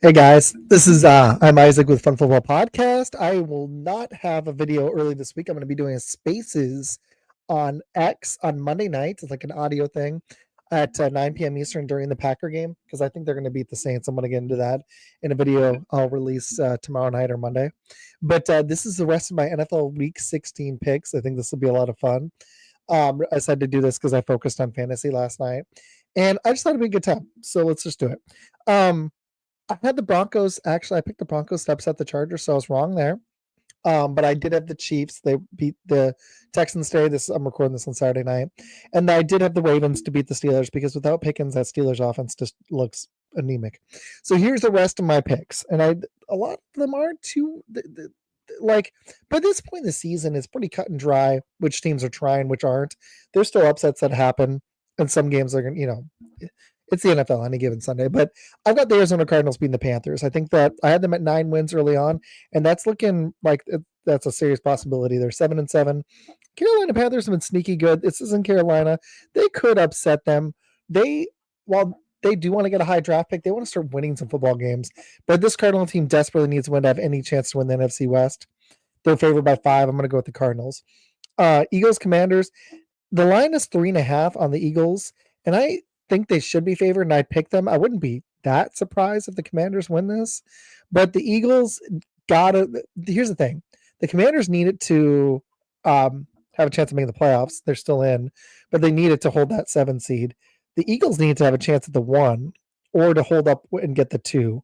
Hey guys, this is I'm Isaac with Fun Football Podcast. I will not have a video early this week. I'm going to be doing a Spaces on X on Monday night. It's like an audio thing at 9 p.m. Eastern during the Packer game because I think they're going to beat the Saints. I'm going to get into that in a video I'll release tomorrow night or Monday. But this is the rest of my NFL Week 16 picks. I think this will be a lot of fun. I decided to do this because I focused on fantasy last night, and I just thought it'd be a good time. So let's just do it. I had the Broncos. Actually, I picked the Broncos to upset the Chargers, so I was wrong there. But I did have the Chiefs. They beat the Texans today. I'm recording this on Saturday night, and I did have the Ravens to beat the Steelers because without Pickens, that Steelers offense just looks anemic. So here's the rest of my picks, and a lot of them aren't too like by this point in the season. It's pretty cut and dry which teams are trying, which aren't. There's still upsets that happen, and some games are going. It's the NFL any given Sunday, but I've got the Arizona Cardinals beating the Panthers. I think that I had them at 9 wins early on, and that's looking like that's a serious possibility. They're 7-7. Carolina Panthers have been sneaky good. This isn't Carolina. They could upset them. While they do want to get a high draft pick, they want to start winning some football games. But this Cardinal team desperately needs to win to have any chance to win the NFC West. They're favored by 5. I'm going to go with the Cardinals. Eagles Commanders. The line is 3.5 on the Eagles, and I think they should be favored, and I pick them. I wouldn't be that surprised if the Commanders win this, but the Eagles here's the thing: the Commanders needed to have a chance of making the playoffs. They're still in, but they needed to hold that 7 seed. The Eagles need to have a chance at the 1 or to hold up and get the 2,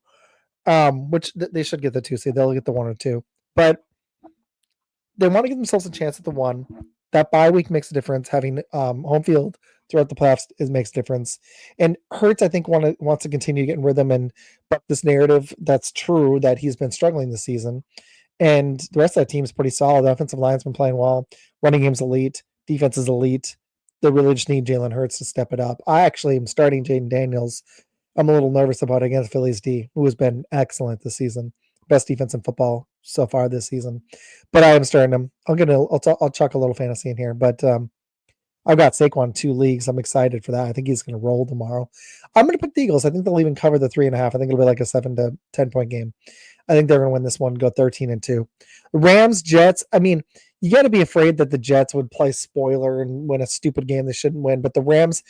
which they should get the 2 seed. They'll get the 1 or 2, but they want to give themselves a chance at the 1. That bye week makes a difference. Having home field throughout the playoffs makes a difference. And Hurts, I think, wants to continue getting rhythm and buck this narrative that's true that he's been struggling this season. And the rest of that team is pretty solid. The offensive line's been playing well. Running game's elite. Defense is elite. They really just need Jalen Hurts to step it up. I actually am starting Jaden Daniels. I'm a little nervous about it against Philly's D, who has been excellent this season. Best defense in football so far this season. But I am starting him. I'll chuck a little fantasy in here, but I've got Saquon in 2 leagues. I'm excited for that. I think he's going to roll tomorrow. I'm going to pick the Eagles. I think they'll even cover the 3.5. I think it'll be like a 7 to 10 point game. I think they're going to win this one, go 13-2. Rams, Jets. I mean, you got to be afraid that the Jets would play spoiler and win a stupid game they shouldn't win. But the Rams,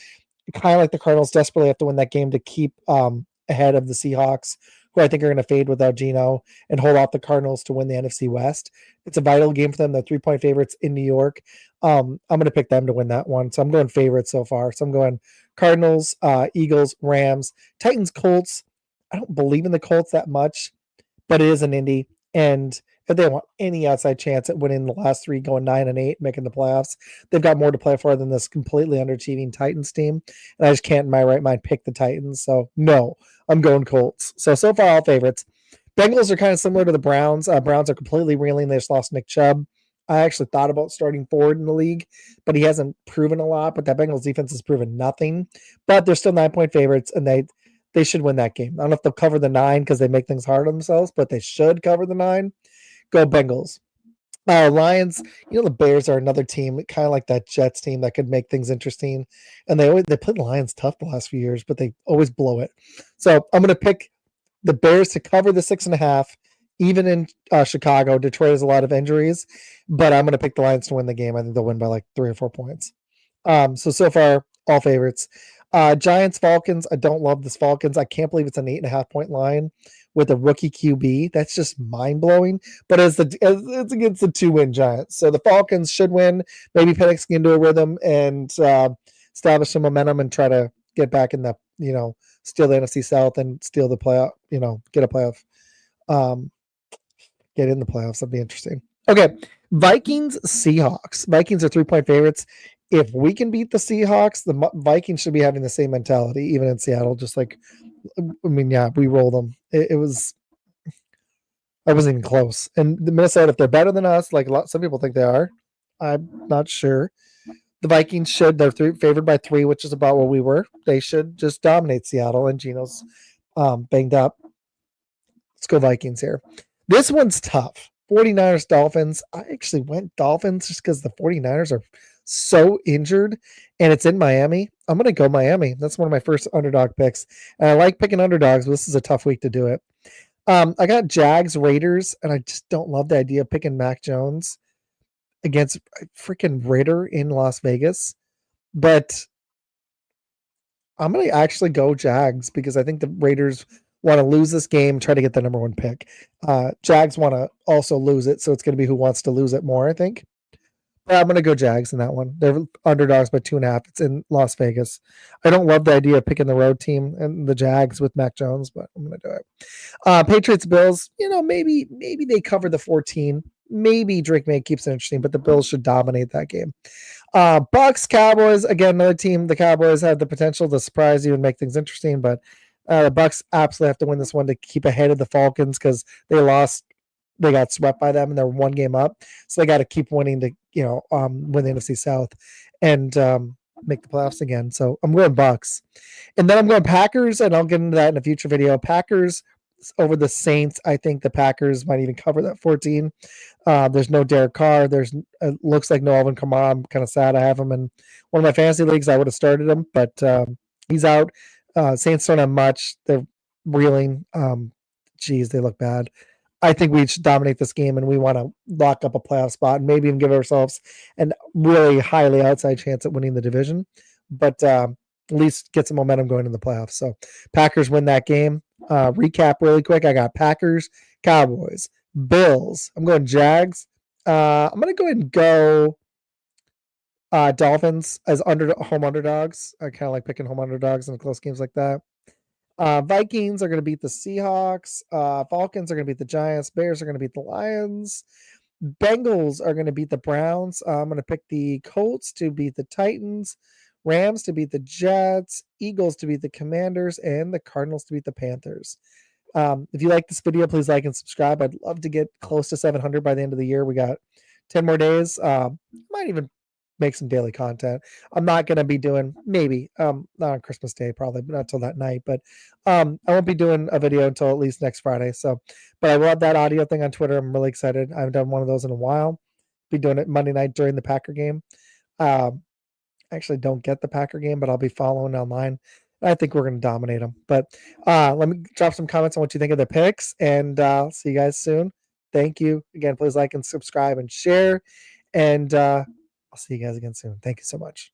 kind of like the Cardinals, desperately have to win that game to keep ahead of the Seahawks, who I think are going to fade without Geno, and hold off the Cardinals to win the NFC West. It's a vital game for them. They're 3-point favorites in New York. I'm going to pick them to win that one. So I'm going favorites so far. So I'm going Cardinals, Eagles, Rams, Titans, Colts. I don't believe in the Colts that much, but it is an Indy. And if they want any outside chance at winning the last 3, going 9-8, making the playoffs, they've got more to play for than this completely underachieving Titans team. And I just can't, in my right mind, pick the Titans. So no, I'm going Colts. So far, all favorites. Bengals are kind of similar to the Browns. Browns are completely reeling. They just lost Nick Chubb. I actually thought about starting Ford in the league, but he hasn't proven a lot. But that Bengals defense has proven nothing. But they're still 9-point favorites, and they should win that game. I don't know if they'll cover the 9 because they make things hard on themselves, but they should cover the 9. Go Bengals. Lions, the Bears are another team, kind of like that Jets team that could make things interesting. And they played the Lions tough the last few years, but they always blow it. So I'm going to pick the Bears to cover the 6.5, even in Chicago. Detroit has a lot of injuries, but I'm going to pick the Lions to win the game. I think they'll win by like 3 or 4 points. So far, all favorites. Giants, Falcons. I don't love this Falcons. I can't believe it's an 8.5 point line with a rookie QB. That's just mind blowing. But it's against the 2-win Giants, so the Falcons should win. Maybe Penix can get into a rhythm and establish some momentum and try to get back in the steal the NFC South and steal the playoff. Get a playoff. Get in the playoffs. That'd be interesting. Okay, Vikings, Seahawks. Vikings are 3-point favorites. If we can beat the Seahawks, the Vikings should be having the same mentality, even in Seattle. Just like, we rolled them. I wasn't even close. And the Minnesota, if they're better than us, like some people think they are, I'm not sure. The Vikings they're favored by 3, which is about what we were. They should just dominate Seattle, and Geno's banged up. Let's go Vikings here. This one's tough. 49ers, Dolphins. I actually went Dolphins just because the 49ers are so injured, and it's in Miami. I'm going to go Miami. That's one of my first underdog picks. And I like picking underdogs, but this is a tough week to do it. I got Jags Raiders, and I just don't love the idea of picking Mac Jones against freaking Raider in Las Vegas. But I'm going to actually go Jags because I think the Raiders want to lose this game, try to get the number one pick. Jags want to also lose it, so it's going to be who wants to lose it more, I think. But I'm going to go Jags in that one. They're underdogs by 2.5. It's in Las Vegas. I don't love the idea of picking the road team and the Jags with Mac Jones, but I'm going to do it. Patriots Bills, maybe they cover the 14. Maybe Drake May keeps it interesting, but the Bills should dominate that game. Bucks Cowboys, again, another team. The Cowboys have the potential to surprise you and make things interesting, but the Bucks absolutely have to win this one to keep ahead of the Falcons because they got swept by them and they're one game up, so they got to keep winning to win the NFC South and make the playoffs again. So I'm going Bucks, and then I'm going Packers, and I'll get into that in a future video. Packers over the Saints. I think the Packers might even cover that 14. There's no Derek Carr. Looks like no Alvin Kamara. I'm kind of sad I have him in one of my fantasy leagues. I would have started him, but he's out. Saints don't have much. They're reeling. They look bad. I think we should dominate this game, and we want to lock up a playoff spot and maybe even give ourselves a really highly outside chance at winning the division, but at least get some momentum going in the playoffs. So Packers win that game. Recap really quick. I got Packers, Cowboys, Bills. I'm going Jags. I'm going to go ahead and go Dolphins as home underdogs. I kind of like picking home underdogs in close games like that. Vikings are going to beat the Seahawks. Falcons are going to beat the Giants. Bears are going to beat the Lions. Bengals are going to beat the Browns. I'm going to pick the Colts to beat the Titans. Rams to beat the Jets. Eagles to beat the Commanders. And the Cardinals to beat the Panthers. If you like this video, please like and subscribe. I'd love to get close to 700 by the end of the year. We got 10 more days. Might even make some daily content. I'm not going to be doing not on Christmas Day, probably not till that night, but I won't be doing a video until at least next Friday. So, but I will have that audio thing on Twitter. I'm really excited. I haven't done one of those in a while. Be doing it Monday night during the Packer game. I actually don't get the Packer game, but I'll be following online. I think we're going to dominate them. But let me drop some comments on what you think of the picks, and see you guys soon. Thank you again. Please like and subscribe and share, and I'll see you guys again soon. Thank you so much.